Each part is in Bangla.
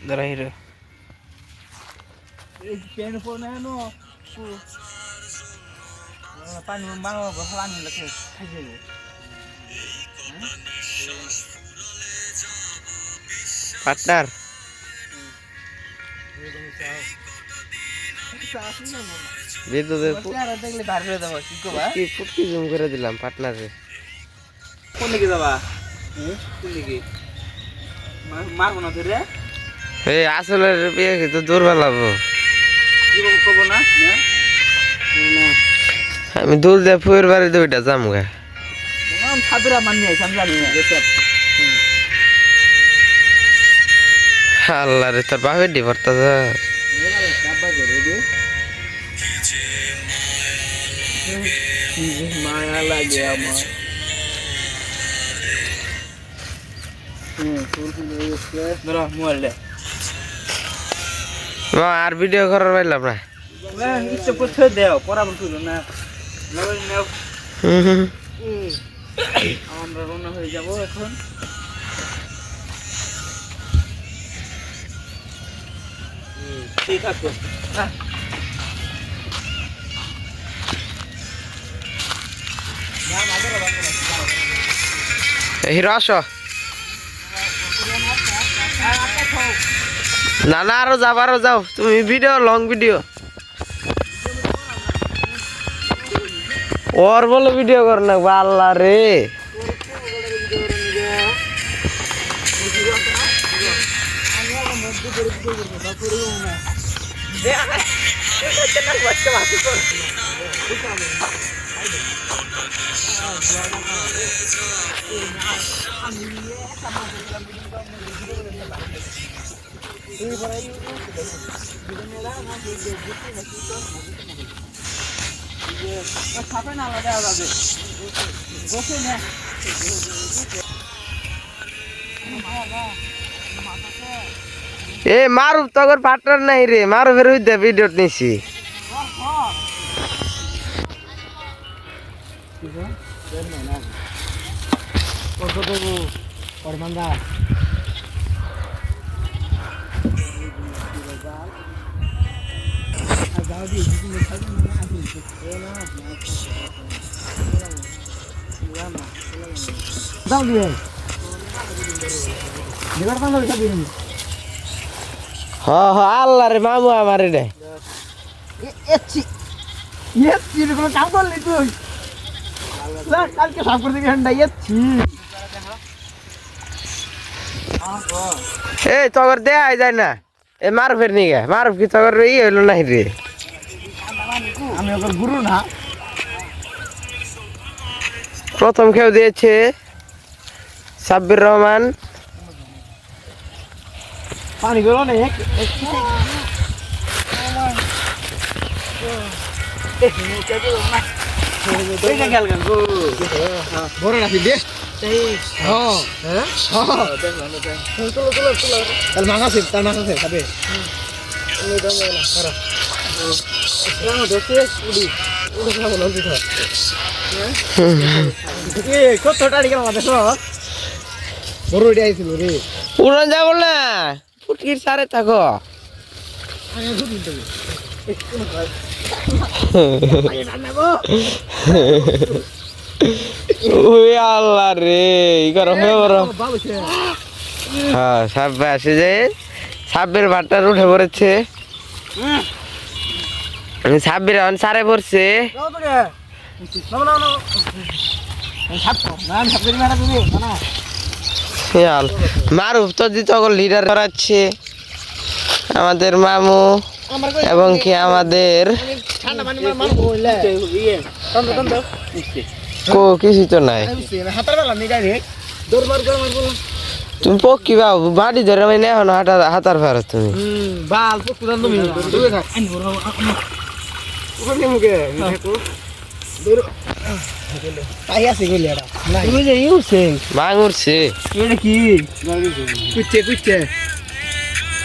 Darah hidup. Handphone nó pan bao có hoan là cái gì Partner. বিদ্যুতের ফুটকি জুম করে দিলাম পার্টনারে। কোন দিকে যাবা? কোন দিকে মারবো না ধরে? এই আসলে বিয়ে তো দুর্বল হবো। কি করবো না? আমি দূর দিয়ে ফুয়ের বাড়ি দুইটা যাম গা। ছাদুরা মানি জানি না। আল্লাহ রে তোর বাপের ডি পড়তাছে। মায়া লাগে আমার। ধরো মোবাইল দে। আর ভিডিও করার পাইলাম না। ইচ্ছে করতে দেও পরামর্শ দিল না। মোবাইল নাও। আমরা রওনা হয়ে যাব এখন। ঠিক আছে। হিরো আসো। না না আরো যাও তুমি ভিডিও লং ভিডিও ওর বলে ভিডিও কর না আল্লাহ রে। এ মারুফ তগর পার্টনার নাই রে, মারুফের হইতে ভিডিও নিছি। আল্লাহ রে মামু আমার রে কাম করলি তুই কালকে সাফ করতে এই তগর দেয়া যায় না। এ মারুফের নিগে মারুফ কি তগর ই হইল নাই রে। আমি ওকে গুরু না। প্রথম খেউ দিয়েছে সাব্বির রহমান। পানি গেল না বড় রাখি দে উড়ান যাব না ফুটকির সারে থাকো। আল্লাহ রে হ্যাঁ সাব্বে আসে যে সাব্বের ভাতটার উঠে পড়েছে। সাব্বির এখন সারে পড়ছে। মারুফ তো দিত লিডার করাচ্ছে আমাদের মামু এবং কি আমাদের কিছু তো নাই। তুমি পক্ষি বাবু বাড়ি ধরে আমি এখন হাতার ফেরত তুমি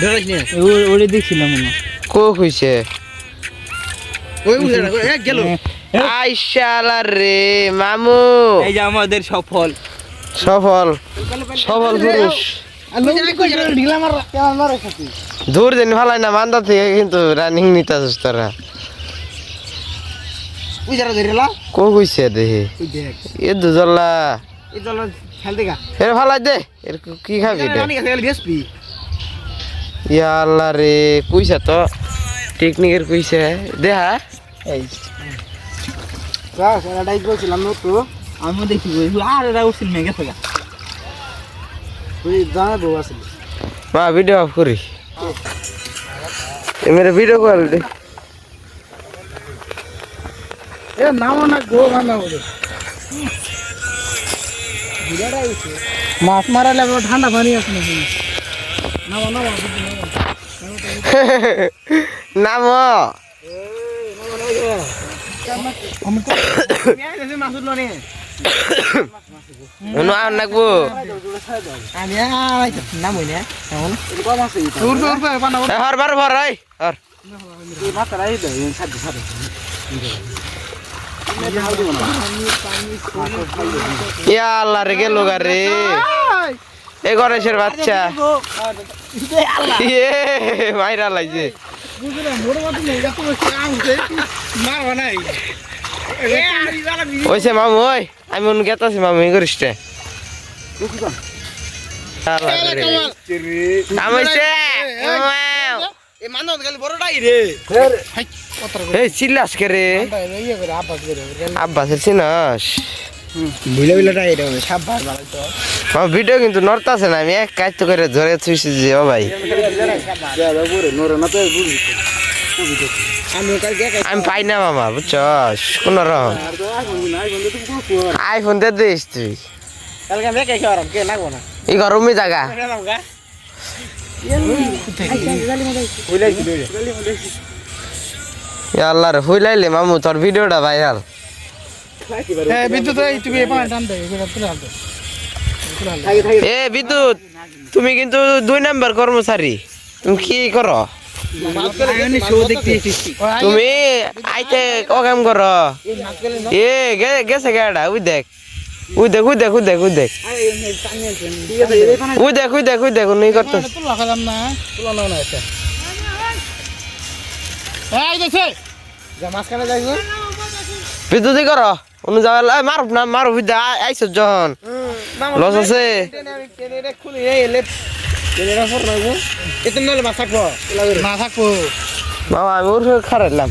ধরাইস না ওরে দেখছিলাম না কো কইছে ওই উড়ে গেল আইশালা রে মামু এই যে আমাদের সফল সফল সফল পুরুষ দূর দিন ভালাই না মান্দা থেকে কিন্তু রানিং নিতাছিস তোরা কো কইছে দেখি এ দুজল্লা এর ভালাই দে এর কি খাবি ইয়া আল্লাহ রে কইছে তো টেকনিকের কইছে দেখা আমি দেখি আর এরা উঠছিল মেঘে থাকা মা ভিডিও অফ করি এ মেরে ভিডিও কল দে মাছ মারালে ঠান্ডা পানি আছে নাম নাকবো হর বার ভর হর ইয়া আল্লাহ রে গেল রে এ গণেশের বাচ্চা মাইরা লাগছে ওইছে মামু ওই আমি মনে গেতাছি মামু ই করিস চিল্লাস কে রে আব্বাসের চিনাস ভিডিও কিন্তু নড়তাছে না আমি এক কাজ তো করে ধরে থুইছি যে ও ভাই আমি পাই না মামা বুঝছস কোন রকম আইফোন দিয়ে দিস তুই এই গরমই জায়গা আল্লাহ রে হুইলাইলে মামু তোর ভিডিওটা ভাইরাল এ বিদ্যুৎ তুমি কিন্তু 2 নাম্বার কর্মচারী তুমি কি করো তুমি আইতে কাম করো এ গেছে গাড়া উই দেখ উই দেখ উই দেখ উই দেখ উই দেখ উই দেখ উই দেখ উই দেখ উনি করতে বিদ্যুৎই করো অনু যাওয়া মারুফ না মারুফ আইস যখন লস আছে বাবা আমি ওর খারাইলাম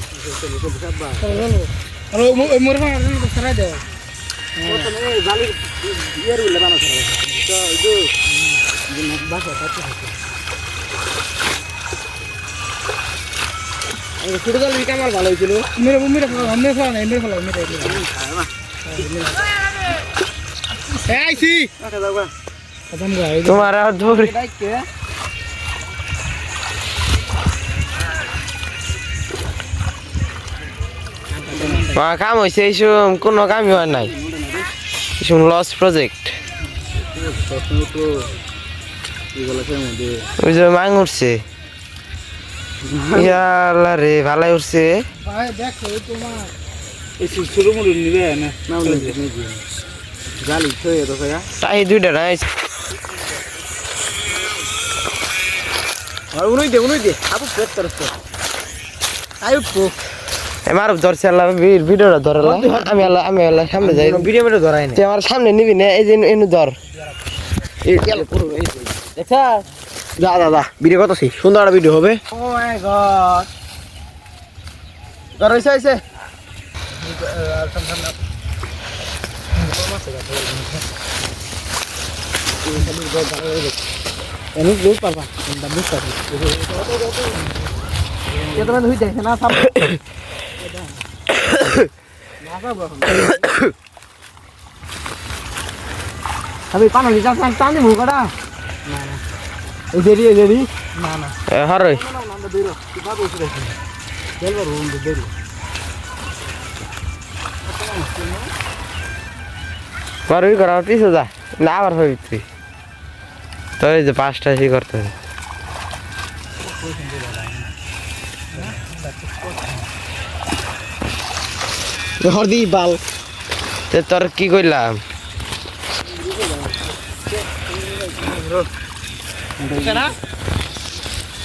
আমার ভালো হয়েছিল তোমার আর ধরে কাম হয়েছে এইসব কোনো কামই হয় নাই এইসব লস প্রজেক্ট ওই যে মাং উঠছে ইয়াল্লা রে ভালাই উঠছে তাই 2টা নাই মারুফ ধরছে আল্লাহ ভিডিওটা ধরালাম আমি আল্লাহ সামনে যাই ভিডিও ধরাই না আমার সামনে নিবি না এই যে এনু ধর যা দাদা ভিডিও কত সুন্দর একটা ভিডিও হবে আমি পানি টানি মুখটা দেরি দেরি না না হরই মারুই করা পিছু যা না আবার হবি তুই তো এই যে 5টা করতে হবে হরদি বাল তে তোর কি কইলাম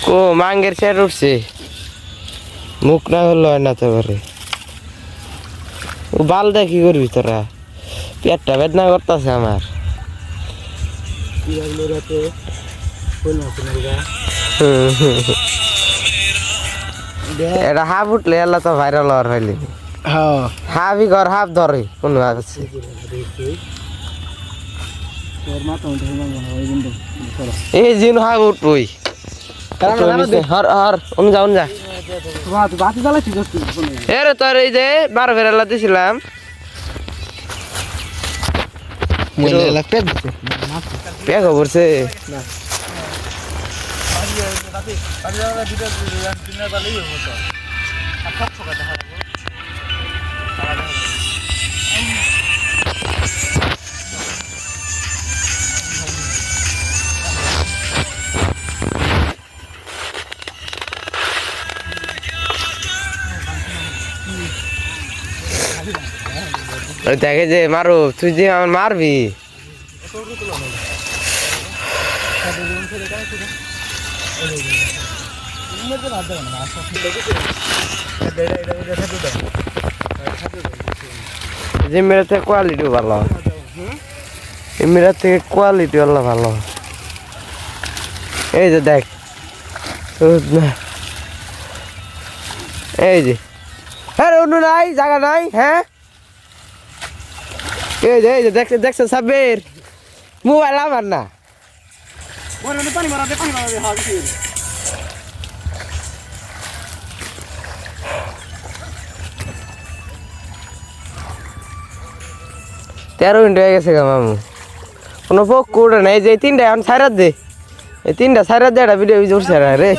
কো মাঙ্গের চেয়ার উঠছে মুখ না হলো না তো পারে ও বাল দে কি করবি তোরা পেটটা বেদনা করতেছে আমার এটা হাফ উঠলে এলা তো ভাইরাল হওয়ার হইলি হাফই ঘর হাফ ধরে কোনো আছে এই জিন হাফ উঠবই হর হর অনু যা অনু যা এরে তোর এই যে 12 ফেরালা দিছিলাম পেয়ে খবরছে দেখে যে মারো তুই যে আমার মারবি যে মেরা থেকে কোয়ালিটি ভালো মেরা থেকে কোয়ালিটি ভালো এই যে দেখ এই যে হ্যাঁ অন্য নাই জায়গা নাই হ্যাঁ এই যে দেখছে দেখছে সাব্বির মোবাইল আমার না তেরো মিনিট হয়ে গেছে গা মামু কোনো পোক কুড়ে নাই যে 3টা এখন সাইরাত দে এই 3টা সাইরাত দে একটা ভিডিও উঠছে না রে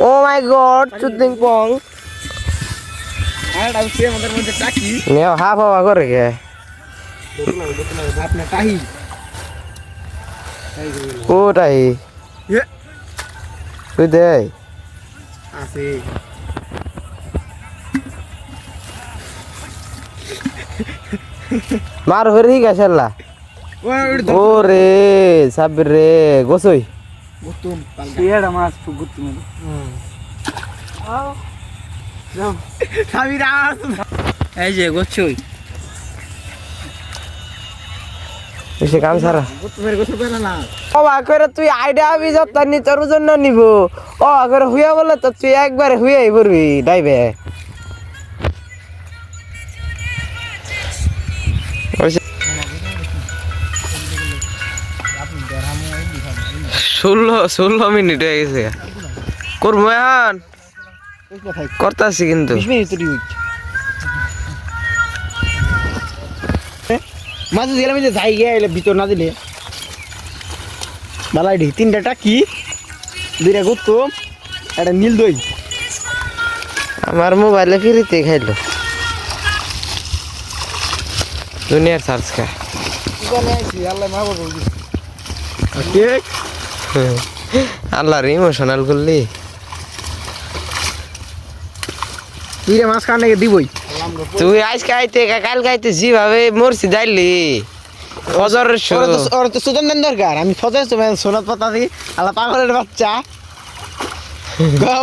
ও মাই গড চুদিং পং নেও হাফ হাওয়া করে গে কোটাই তুই দে মার হরি গেছলা ও রে সাব্বির রে গোসই গুতুম পেড়া মাছ গুতুম সাবির আস এই যে গোছই এসে কাম সারা গুতুমের গোছ পেলা না ও করে তুই আইডিয়া আমি যত নি তোর জন্য নিব ও করে হুইয়া বলে তো তুই একবারে হুইয়াই পড়বি ডাইবে ষোলো মিনিট হয়ে গেছে করবো এখন করতেছি কিন্তু মাছ দিলাম যে যাই গিয়ে এলে ভিতর না দিলে বালাই ঢি 3টা টাকি 2টা গুতুম একটা নীল দই আমার মোবাইলে ফ্রিতে খাইলো দুনিয়ার সার্চ খা আল্লাহর ইমোশনাল করলি তুই মাছ কানে দিবই তুই আজ খাইতে কাল খাইতে যেভাবে মরছি যাইলি ফজর ওর তো সুদন দেন দরকার আমি ফজর সময় সোনাত পাতা দিই আল্লাহ পাগলের বাচ্চা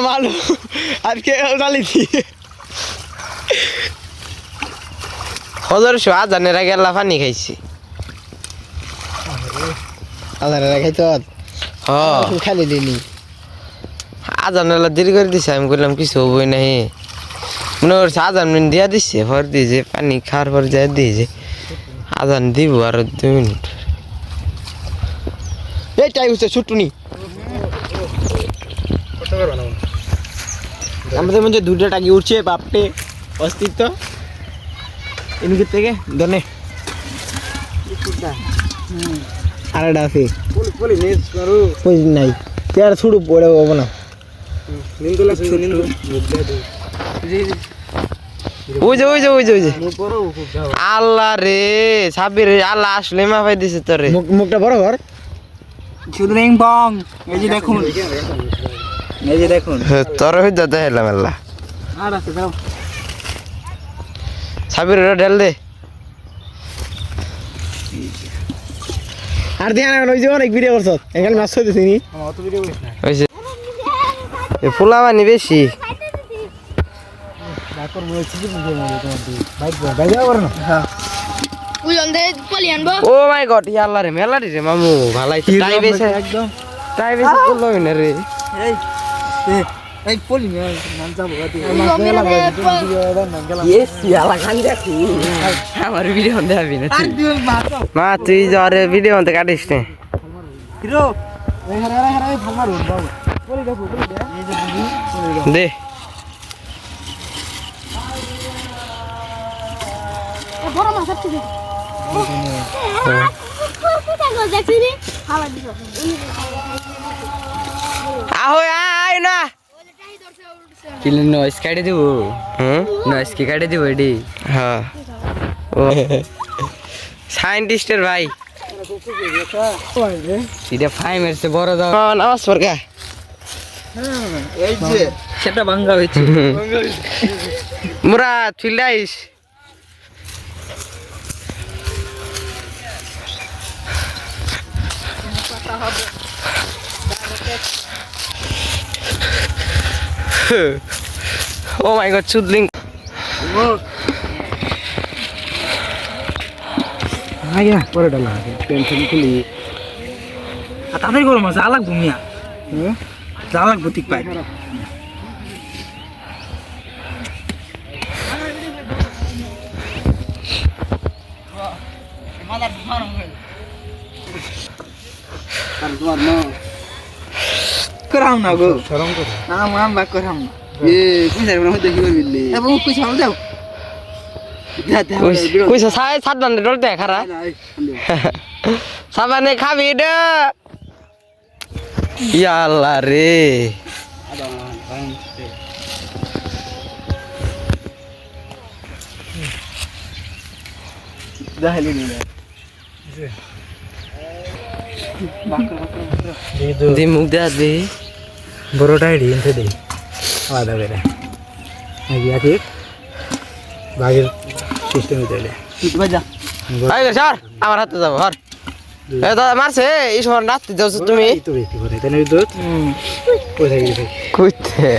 মালু আজকে ডালিছি ফজর আজানের আগে আল্লাহ পানি খাইছি আজানের আগে তো খালি দিলি আজান দেরি করে দিছে আমি বললাম কিছু হবই নাই মনে করছে আজান দিয়া দিচ্ছে পর দিয়েছে পানি খাওয়ার পর যা দিয়েছে আজান দিব আর 2 মিনিট এইটাই হচ্ছে ছুটুনি আমাদের মধ্যে 2টা টাকি উঠছে বাপটে অস্তিত্ব এদিকে থেকে ধনে আর একটা আছে নাই তেয়ার ছুড়ু পড়ে হবো না নিন্দুলা শুনে নিন্দু ওই যে আল্লাহ রে সাবির আল্লাহ আসলে মাফাই দিছে তোরে মুখটা বড় কর শুধু রিং বং এই যে দেখুন তোর হয়ে যেতে হেলাম আল্লাহ আর আছে দাও সাবির ঢেল দে আর ধ্যান ওই যে অনেক ভিডিও করছ এখানে মাছ হইতেছি নি অত ভিডিও করিস না হইছে এ ফুলা পানি বেশি ডাকর মনে হচ্ছে কি ভিডিও মনে তোমার দি বাইক যাও করো না হ্যাঁ ও মাই গড ইয়া আল্লাহ রে মেলাডি রে মামু ভালাই টাই বেছে একদম টাই বেছে করলো না রে এই পলি নাম যাবো গাতি আমার ভিডিও দেখাবি না আর তুই মাতো মা তুই জ্বরে ভিডিও মধ্যে কাটিস নে হিরো এই হারা ভাল মারুন বাবু পলি দেখো পলি দে এই যে বুঝি দে বড় মাছ আছে আহো আয় না কিলে নয়েস কাটে দিব নয়েস কি কাটে দিব এডি হ্যাঁ ও সায়েন্টিস্টের ভাই এটা ফাই মেরছে বড় দাও নামাজ পড়গা এই যে সেটা ভাঙ্গা হয়েছে মুরাদ ফিল্ডাইস ও মাই গড চুদলিং আগে পরে ডালা টেনশন খুলি আর তাদের গরম মাছ আলাগ ঘুমিয়া আলাগ বুতিক পাই করাম না গো শরম করো না মাম বা করাম না এ কইছার বড় হইতে কি করবি এবো কইছ হাল দাও কইছে সাই সাত বান্দে ডলতে খারা সাবানে খাবি দে ইয়া আল্লাহ রে দাহলি নি দি মুখ দে দে বড়টা হিড়ি এনতে দে আলাদা করে আগে আগে বাগের সিস্টেম দিলে বাজা আই স্যার আমার হাতে যাও হর এ দাদা মারছে এই সময় নাচতে যাচ্ছ তুমি তো বেশি করে তাই না বিদ্যুৎ কোথায় গেছে কইতে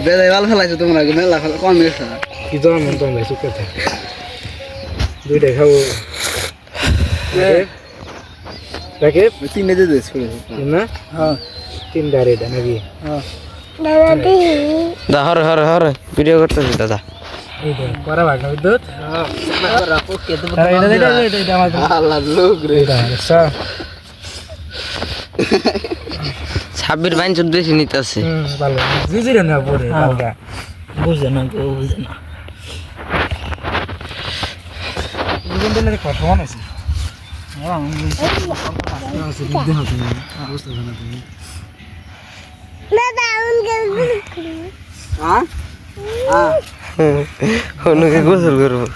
বেলায় ভালো খেলাইছো তোমরা মেলা খেলা কম গেছে কি তো মন তো বেশি করতে দুইটা খাবো রাকে তিনটে দিয়ে দিস না হ্যাঁ তিনটা রেডা নাকি হ্যাঁ দা হর হর হর ভিডিও করতেছি দাদা এই তো পরে ভাগনা বিদ্যুৎ হ্যাঁ রাখো কে তো এটা আমার আল্লাহ লোক রে এটা ছাব্বির বাইন 14 বেশি নিতেছে ভালো জিজিরে না পড়ে হালকা বুঝে না কেউ বুঝে না বুঝেন দিলে কথা বানাইছি অনুকে গোসল করবো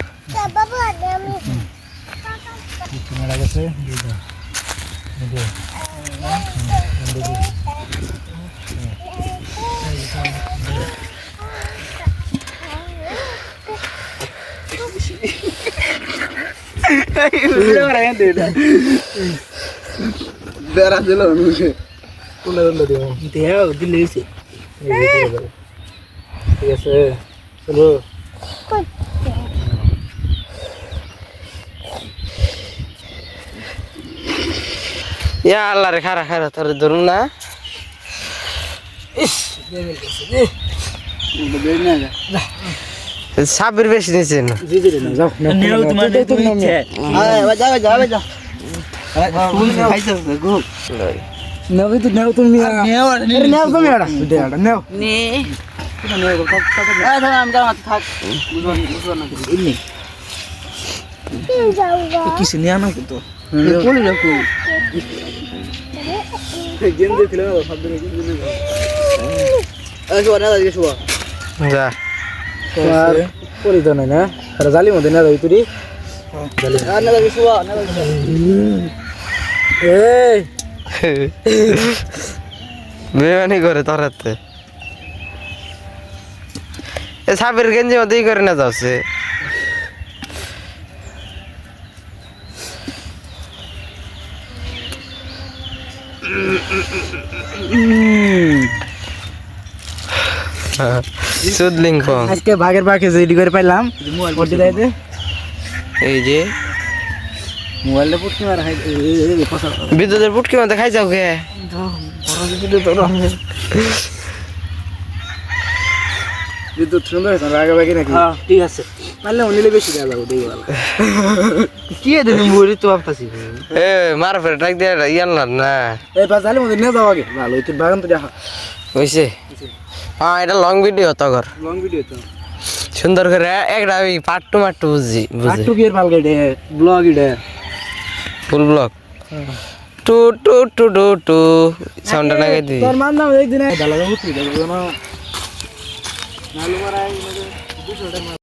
বেড়া দিল কোনটা দণ্ড দিব দেও দিলেছি ঠিক আছে চলো ইয়া আল্লাহ রে খারা খারা তোর ধরুন না ছাব্বির বেশি নিয়েছে না নেও তোমার তুমি যাও যাও যাও নেও তো নেও তুমি নেও নেও তুমি এটা নেও নে নেও আমি যাও থাক বুঝো না ইনি কিছু নিয়ে আনো তো কোন রাখো গেম দেখলে না সব দিন গেম দেখলে এই শুয়া না দাঁড়িয়ে শুয়া যা আর পরি তো না আর জালি মধ্যে না দাঁড়িয়ে তুই জালি আর না দাঁড়িয়ে শুয়া না এই বেমানি করে তোর হাতে এ সাবের গেঞ্জি মধ্যেই করে না যাচ্ছে সুদলিং কম আজকে ভাগের ভাগে রেডি করে পাইলাম মোবাইল দেয় দে এই যে মোবাইলটা পুটকি মারা খাই এই পয়সা বিদ্যুতের পুটকি মধ্যে খাই যাও কে বিদ্যুৎ সুন্দর হয়েছে রাগা বাকি নাকি হ্যাঁ ঠিক আছে পারলে অনিলে বেশি দেওয়া যাবো দেখি ভালো কি দেবি মুড়ি তো ভাবতাছি এ মার ফের টাক দিয়ে ইয়ান না এই পাঁচ জালি মধ্যে নিয়ে যাও আগে ভালো তুই বাগান তো দেখা হইছে হ্যাঁ এটা লং ভিডিও তো কর লং ভিডিও তো সুন্দর করে একটা ওই পাট্টু মাট্টু বুঝি বুঝি আটটু বিয়ের ভাল গেটে ব্লগ ইডে ফুল ব্লক টু টু টু টু টু সাউন্ডটা লাগাই দিই তোর মান নাম একদিন ডালা বুঝছি দেখো না নালু মারা